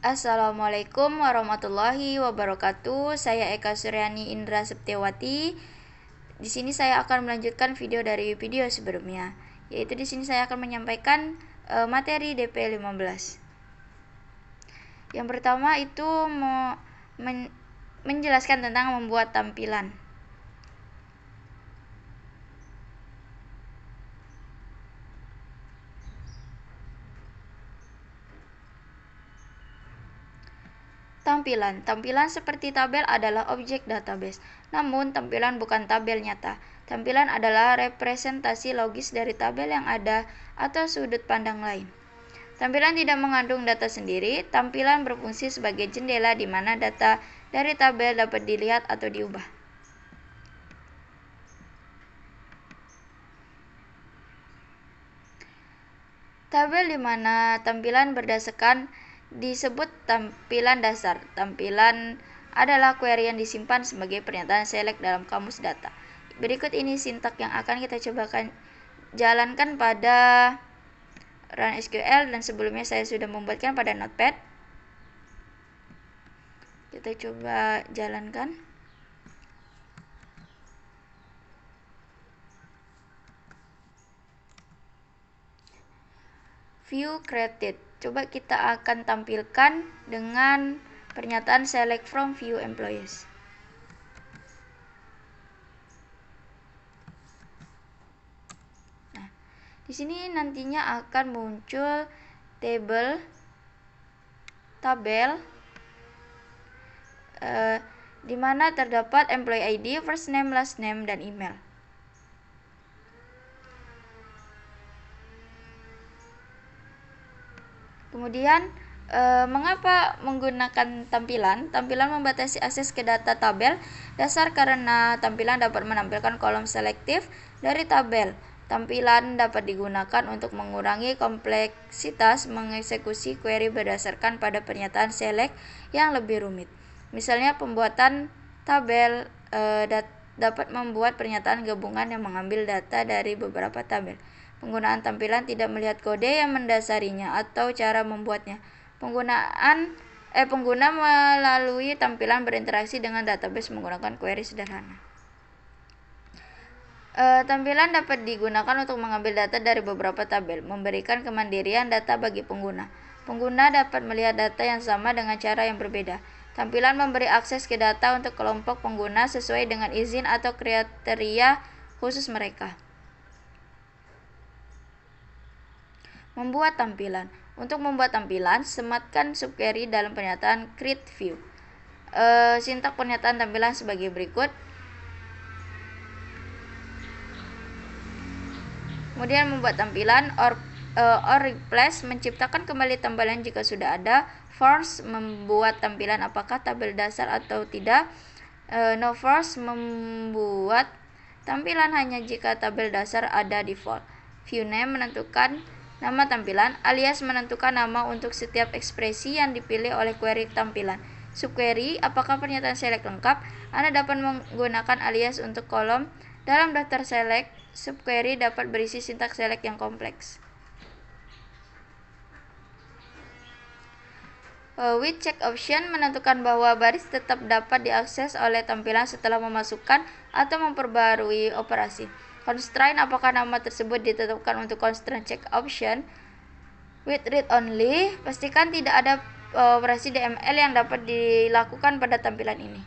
Assalamualaikum warahmatullahi wabarakatuh. Saya Eka Suryani Indra Septiawati. Di sini saya akan melanjutkan video dari video sebelumnya, yaitu di sini saya akan menyampaikan materi DP 15. Yang pertama itu menjelaskan tentang membuat tampilan. Tampilan seperti tabel adalah objek database. Namun, tampilan bukan tabel nyata. Tampilan adalah representasi logis dari tabel yang ada atau sudut pandang lain. Tampilan tidak mengandung data sendiri. Tampilan berfungsi sebagai jendela di mana data dari tabel dapat dilihat atau diubah. Tabel di mana tampilan berdasarkan disebut tampilan dasar. Tampilan adalah query yang disimpan sebagai pernyataan select dalam kamus data. Berikut ini sintak yang akan kita coba jalankan pada Run SQL, dan sebelumnya saya sudah membuatkan pada Notepad. Kita coba jalankan. View created. Coba kita akan tampilkan dengan pernyataan select from view employees. Nah, di sini nantinya akan muncul tabel di mana terdapat employee ID, first name, last name, dan email. Kemudian, mengapa menggunakan tampilan? Tampilan membatasi akses ke data tabel dasar karena tampilan dapat menampilkan kolom selektif dari tabel. Tampilan dapat digunakan untuk mengurangi kompleksitas mengeksekusi query berdasarkan pada pernyataan select yang lebih rumit. Misalnya, pembuatan tabel dapat membuat pernyataan gabungan yang mengambil data dari beberapa tabel. Penggunaan tampilan tidak melihat kode yang mendasarinya atau cara membuatnya. Pengguna melalui tampilan berinteraksi dengan database menggunakan query sederhana. Tampilan dapat digunakan untuk mengambil data dari beberapa tabel, memberikan kemandirian data bagi pengguna. Pengguna dapat melihat data yang sama dengan cara yang berbeda. Tampilan memberi akses ke data untuk kelompok pengguna sesuai dengan izin atau kriteria khusus mereka. Membuat tampilan. Untuk membuat tampilan, sematkan subquery dalam pernyataan create view. Sintak pernyataan tampilan sebagai berikut. Kemudian membuat tampilan or replace, menciptakan kembali tampilan jika sudah ada. Force, membuat tampilan apakah tabel dasar atau tidak. No force, membuat tampilan hanya jika tabel dasar ada default. View name, menentukan nama tampilan, alias menentukan nama untuk setiap ekspresi yang dipilih oleh query tampilan. Subquery, apakah pernyataan select lengkap? Anda dapat menggunakan alias untuk kolom dalam daftar select. Subquery dapat berisi sintaks select yang kompleks. With check option, menentukan bahwa baris tetap dapat diakses oleh tampilan setelah memasukkan atau memperbarui operasi. Constraint, apakah nama tersebut ditetapkan untuk constraint check option. With read only, pastikan tidak ada operasi DML yang dapat dilakukan pada tampilan ini.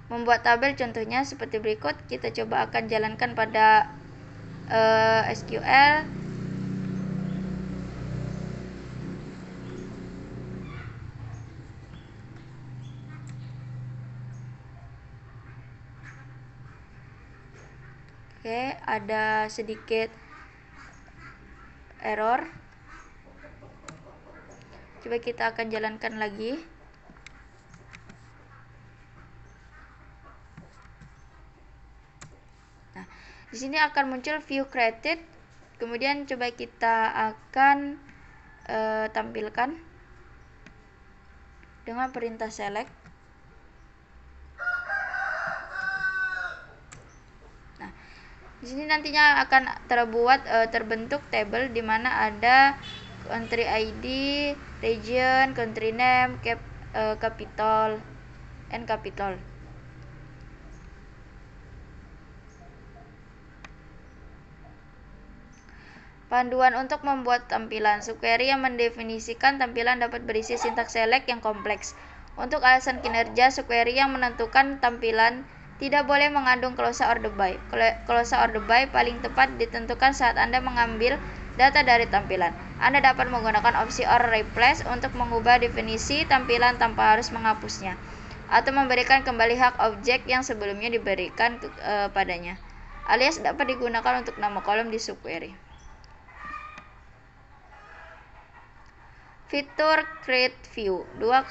Membuat tabel contohnya seperti berikut. Kita coba akan jalankan pada SQL. Oke, ada sedikit error. Coba kita akan jalankan lagi. Nah, di sini akan muncul view created. Kemudian coba kita akan tampilkan dengan perintah select. Di sini nantinya akan terbentuk tabel di mana ada country ID, region, country name, capital, and capital. Panduan untuk membuat tampilan. Subquery yang mendefinisikan tampilan dapat berisi sintaks select yang kompleks. Untuk alasan kinerja, subquery yang menentukan tampilan tidak boleh mengandung clause order by. Clause order by paling tepat ditentukan saat Anda mengambil data dari tampilan. Anda dapat menggunakan opsi or replace untuk mengubah definisi tampilan tanpa harus menghapusnya, atau memberikan kembali hak objek yang sebelumnya diberikan padanya. Alias dapat digunakan untuk nama kolom di subquery. Fitur Create View. Dua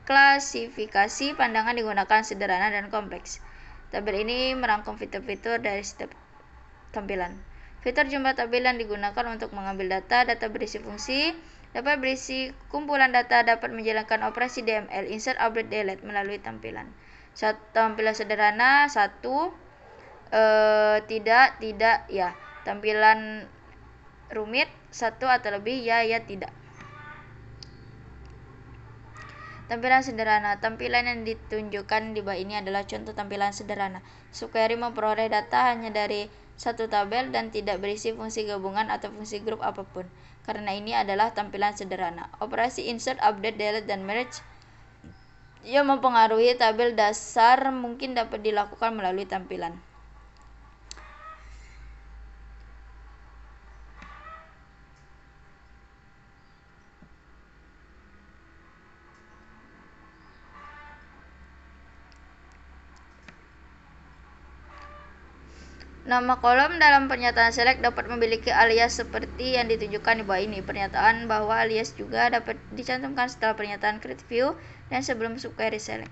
klasifikasi pandangan digunakan sederhana dan kompleks. Tabel ini merangkum fitur-fitur dari setiap tampilan. Fitur jumlah tampilan digunakan untuk mengambil data berisi fungsi, dapat berisi kumpulan data, dapat menjalankan operasi DML, insert, update, delete melalui tampilan. Tampilan sederhana, tidak, ya. Tampilan rumit, satu atau lebih, ya, tidak. Tampilan sederhana. Tampilan yang ditunjukkan di bawah ini adalah contoh tampilan sederhana. Subquery memperoleh data hanya dari satu tabel dan tidak berisi fungsi gabungan atau fungsi grup apapun. Karena ini adalah tampilan sederhana. Operasi insert, update, delete, dan merge yang mempengaruhi tabel dasar mungkin dapat dilakukan melalui tampilan. Nama kolom dalam pernyataan select dapat memiliki alias seperti yang ditunjukkan di bawah ini. Pernyataan bahwa alias juga dapat dicantumkan setelah pernyataan create view dan sebelum subquery select.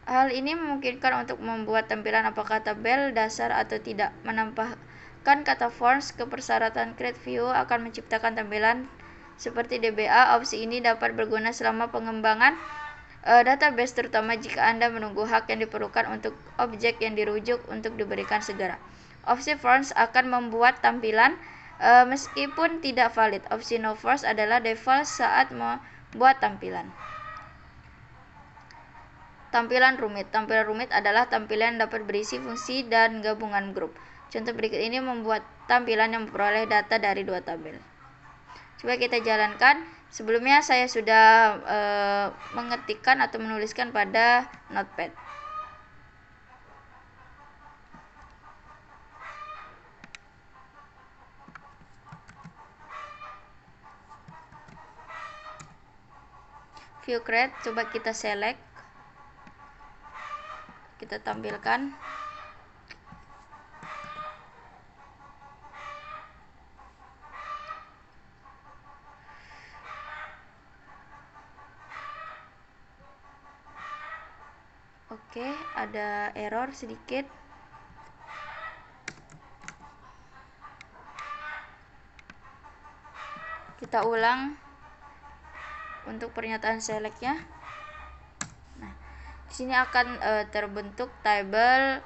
Hal ini memungkinkan untuk membuat tampilan apakah tabel dasar atau tidak. Menambahkan kata forms ke persyaratan create view akan menciptakan tampilan seperti DBA. Opsi ini dapat berguna selama pengembangan database, terutama jika Anda menunggu hak yang diperlukan untuk objek yang dirujuk untuk diberikan segera. Opsi forms akan membuat tampilan meskipun tidak valid. Opsi no forms adalah default saat membuat tampilan. Tampilan rumit. Tampilan rumit adalah tampilan yang dapat berisi fungsi dan gabungan grup. Contoh berikut ini membuat tampilan yang memperoleh data dari dua tabel. Coba kita jalankan. Sebelumnya saya sudah mengetikkan atau menuliskan pada notepad. View create, coba kita select, kita tampilkan. Oke, ada error sedikit. Kita ulang untuk pernyataan select-nya. Nah, di sini akan terbentuk tabel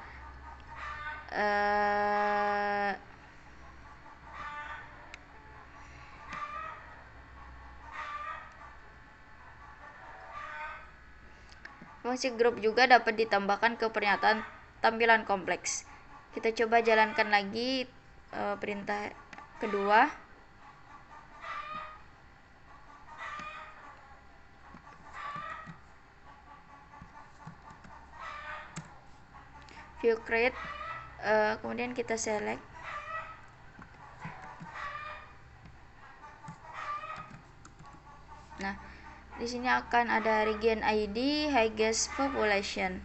fungsi grup juga dapat ditambahkan ke pernyataan tampilan kompleks. Kita coba jalankan lagi perintah kedua. View create, kemudian kita select. Nah, di sini akan ada region ID, highest population.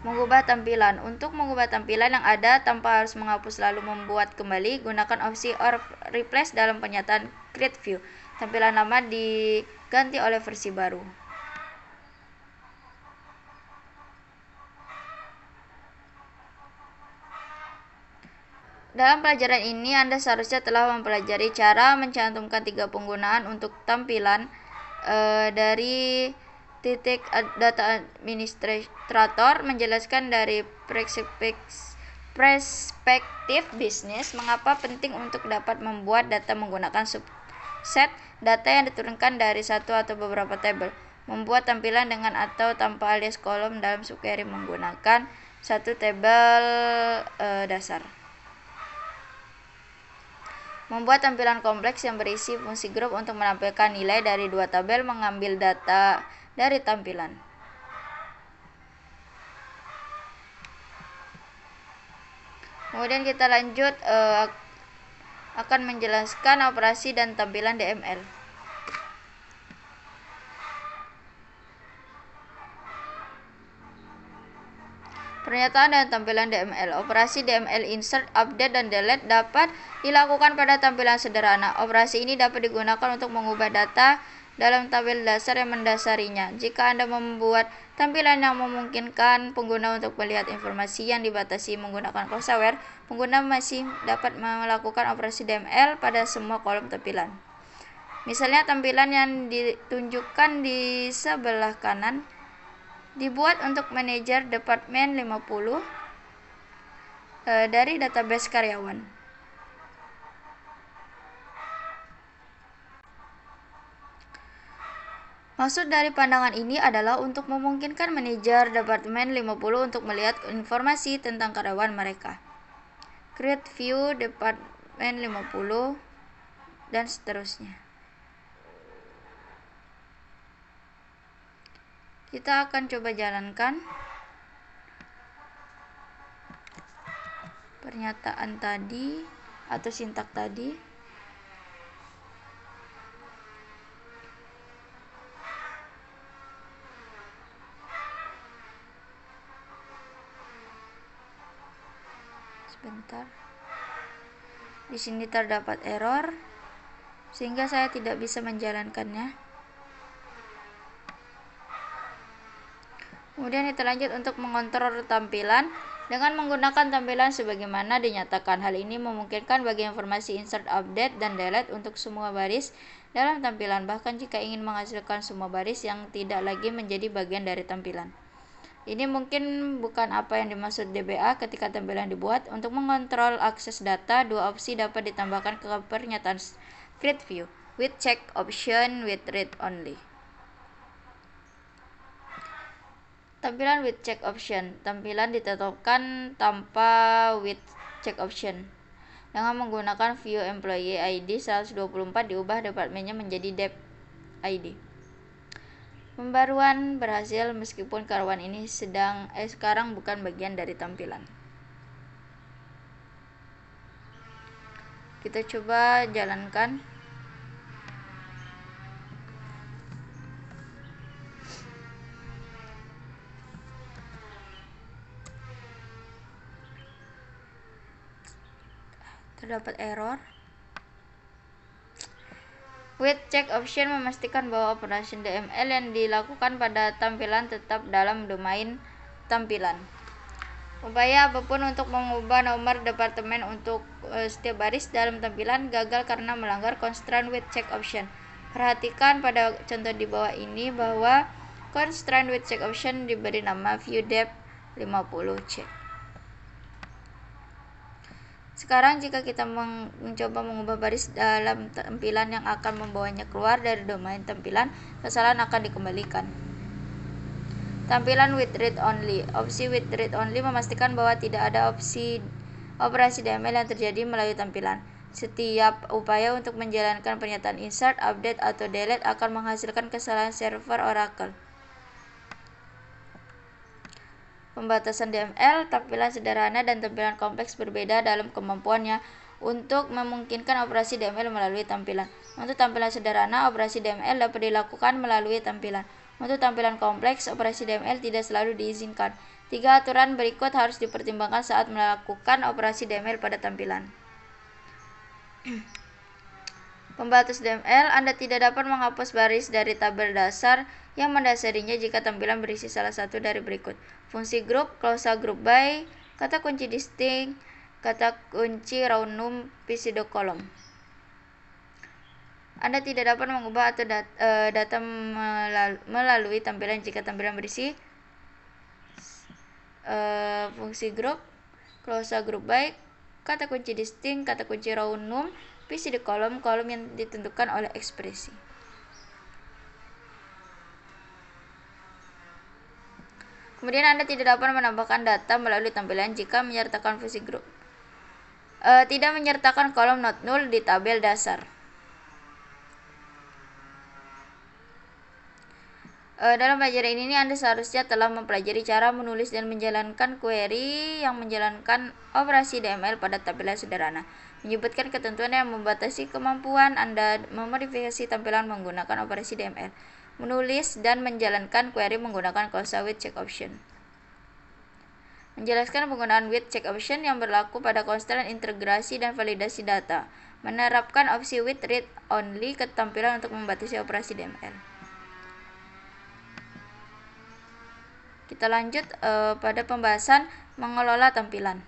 Mengubah tampilan. Untuk mengubah tampilan yang ada tanpa harus menghapus lalu membuat kembali, gunakan opsi or replace dalam pernyataan create view. Tampilan lama diganti oleh versi baru. Dalam pelajaran ini, Anda seharusnya telah mempelajari cara mencantumkan 3 penggunaan untuk tampilan dari titik data administration ilustrator menjelaskan dari perspektif bisnis mengapa penting untuk dapat membuat data menggunakan subset data yang diturunkan dari satu atau beberapa tabel, membuat tampilan dengan atau tanpa alias kolom dalam subquery menggunakan satu tabel dasar. Membuat tampilan kompleks yang berisi fungsi grup untuk menampilkan nilai dari dua tabel, mengambil data dari tampilan. Kemudian kita lanjut akan menjelaskan operasi dan tampilan DML. Pernyataan dan tampilan DML. Operasi DML insert, update, dan delete dapat dilakukan pada tampilan sederhana. Operasi ini dapat digunakan untuk mengubah data dalam tabel dasar yang mendasarinya. Jika Anda membuat tampilan yang memungkinkan pengguna untuk melihat informasi yang dibatasi menggunakan crosshair, pengguna masih dapat melakukan operasi DML pada semua kolom tampilan. Misalnya tampilan yang ditunjukkan di sebelah kanan dibuat untuk manajer Departemen 50 dari database karyawan. Maksud dari pandangan ini adalah untuk memungkinkan manajer Departemen 50 untuk melihat informasi tentang karyawan mereka. Create view Departemen 50 dan seterusnya. Kita akan coba jalankan pernyataan tadi atau sintak tadi. Sebentar. Di sini terdapat error sehingga saya tidak bisa menjalankannya. Kemudian kita lanjut untuk mengontrol tampilan dengan menggunakan tampilan sebagaimana dinyatakan. Hal ini memungkinkan bagi informasi insert, update, dan delete untuk semua baris dalam tampilan, bahkan jika ingin menghasilkan semua baris yang tidak lagi menjadi bagian dari tampilan. Ini mungkin bukan apa yang dimaksud DBA ketika tampilan dibuat. Untuk mengontrol akses data, dua opsi dapat ditambahkan ke pernyataan create view with check option with read only. Tampilan with check option. Tampilan ditetapkan tanpa with check option. Dengan menggunakan view employee ID 124 diubah departemennya menjadi Dep ID. Pembaruan berhasil meskipun karyawan ini sekarang bukan bagian dari tampilan. Kita coba jalankan. Terdapat error. With check option memastikan bahwa operasi DML yang dilakukan pada tampilan tetap dalam domain tampilan. Upaya apapun untuk mengubah nomor departemen untuk setiap baris dalam tampilan gagal karena melanggar constraint with check option. Perhatikan pada contoh di bawah ini bahwa constraint with check option diberi nama viewDep 50C. Sekarang jika kita mencoba mengubah baris dalam tampilan yang akan membawanya keluar dari domain tampilan, kesalahan akan dikembalikan. Tampilan with read only. Opsi with read only memastikan bahwa tidak ada operasi DML yang terjadi melalui tampilan. Setiap upaya untuk menjalankan pernyataan insert, update, atau delete akan menghasilkan kesalahan server Oracle. Pembatasan DML, tampilan sederhana dan tampilan kompleks berbeda dalam kemampuannya untuk memungkinkan operasi DML melalui tampilan. Untuk tampilan sederhana, operasi DML dapat dilakukan melalui tampilan. Untuk tampilan kompleks, operasi DML tidak selalu diizinkan. 3 aturan berikut harus dipertimbangkan saat melakukan operasi DML pada tampilan. Pembatas DML, Anda tidak dapat menghapus baris dari tabel dasar yang mendasarinya jika tampilan berisi salah satu dari berikut: fungsi grup, klausa group by, kata kunci distinct, kata kunci raw num, pseudo kolom. Anda tidak dapat mengubah atau data melalui tampilan jika tampilan berisi fungsi grup, klausa grup by, kata kunci distinct, kata kunci row num, visi di kolom yang ditentukan oleh ekspresi. Kemudian Anda tidak dapat menambahkan data melalui tampilan jika menyertakan fungsi grup. Tidak menyertakan kolom not null di tabel dasar. Dalam pelajaran ini Anda seharusnya telah mempelajari cara menulis dan menjalankan query yang menjalankan operasi DML pada tampilan sederhana, menyebutkan ketentuan yang membatasi kemampuan Anda memodifikasi tampilan menggunakan operasi DML, menulis dan menjalankan query menggunakan klausa with check option, menjelaskan penggunaan with check option yang berlaku pada konstran integrasi dan validasi data, menerapkan opsi with read only ke tampilan untuk membatasi operasi DML. Kita lanjut pada pembahasan mengelola tampilan.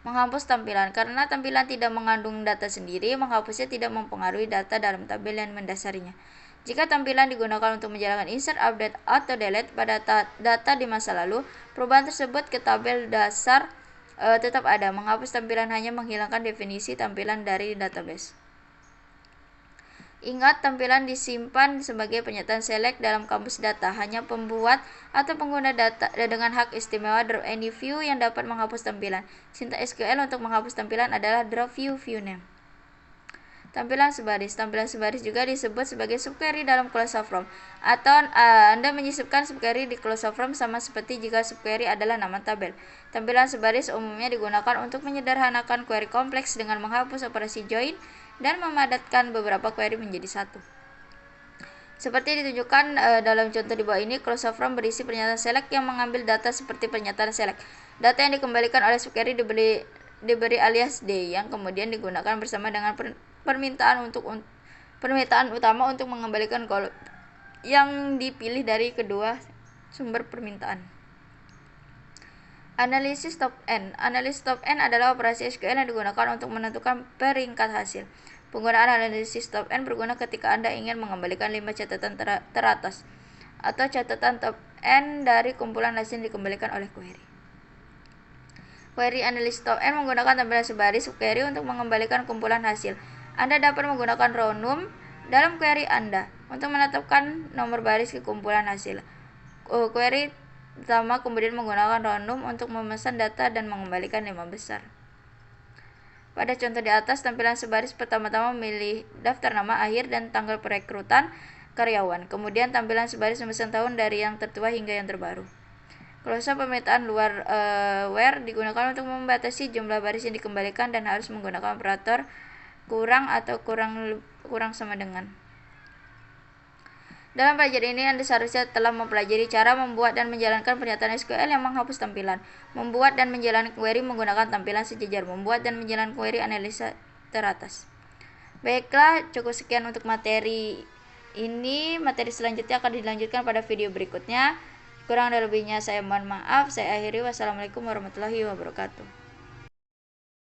Menghapus tampilan. Karena tampilan tidak mengandung data sendiri, menghapusnya tidak mempengaruhi data dalam tabel yang mendasarinya. Jika tampilan digunakan untuk menjalankan insert, update, atau delete pada data di masa lalu, perubahan tersebut ke tabel dasar tetap ada. Menghapus tampilan hanya menghilangkan definisi tampilan dari database. Ingat, tampilan disimpan sebagai pernyataan select dalam kamus data. Hanya pembuat atau pengguna data dengan hak istimewa drop any view yang dapat menghapus tampilan. Sintaks SQL untuk menghapus tampilan adalah drop view name. Tampilan sebaris. Tampilan sebaris juga disebut sebagai subquery dalam klausa from. Atau Anda menyisipkan subquery di klausa from sama seperti jika subquery adalah nama tabel. Tampilan sebaris umumnya digunakan untuk menyederhanakan query kompleks dengan menghapus operasi join dan memadatkan beberapa query menjadi satu. Seperti ditunjukkan dalam contoh di bawah ini, klausa from berisi pernyataan select yang mengambil data seperti pernyataan select. Data yang dikembalikan oleh subquery diberi alias D yang kemudian digunakan bersama dengan permintaan utama untuk mengembalikan kolom yang dipilih dari kedua sumber permintaan. Analisis top n. Analisis top n adalah operasi SQL yang digunakan untuk menentukan peringkat hasil. Penggunaan analisis top n berguna ketika Anda ingin mengembalikan 5 catatan teratas atau catatan top n dari kumpulan hasil yang dikembalikan oleh query. Query analisis top n menggunakan tampilan sebaris subquery untuk mengembalikan kumpulan hasil. Anda dapat menggunakan row num dalam query Anda untuk menetapkan nomor baris ke kumpulan hasil. Query pertama kemudian menggunakan row num untuk memesan data dan mengembalikan 5 besar. Pada contoh di atas, tampilan sebaris pertama-tama memilih daftar nama akhir dan tanggal perekrutan karyawan. Kemudian tampilan sebaris memesan tahun dari yang tertua hingga yang terbaru. Klausa permintaan luar where digunakan untuk membatasi jumlah baris yang dikembalikan dan harus menggunakan operator kurang atau kurang sama dengan. Dalam pelajaran ini Anda seharusnya telah mempelajari cara membuat dan menjalankan pernyataan SQL yang menghapus tampilan, membuat dan menjalankan query menggunakan tampilan sejajar, membuat dan menjalankan query analisa teratas. Baiklah, cukup sekian untuk materi ini. Materi selanjutnya akan dilanjutkan pada video berikutnya. Kurang dan lebihnya saya mohon maaf. Saya akhiri. Wassalamualaikum warahmatullahi wabarakatuh.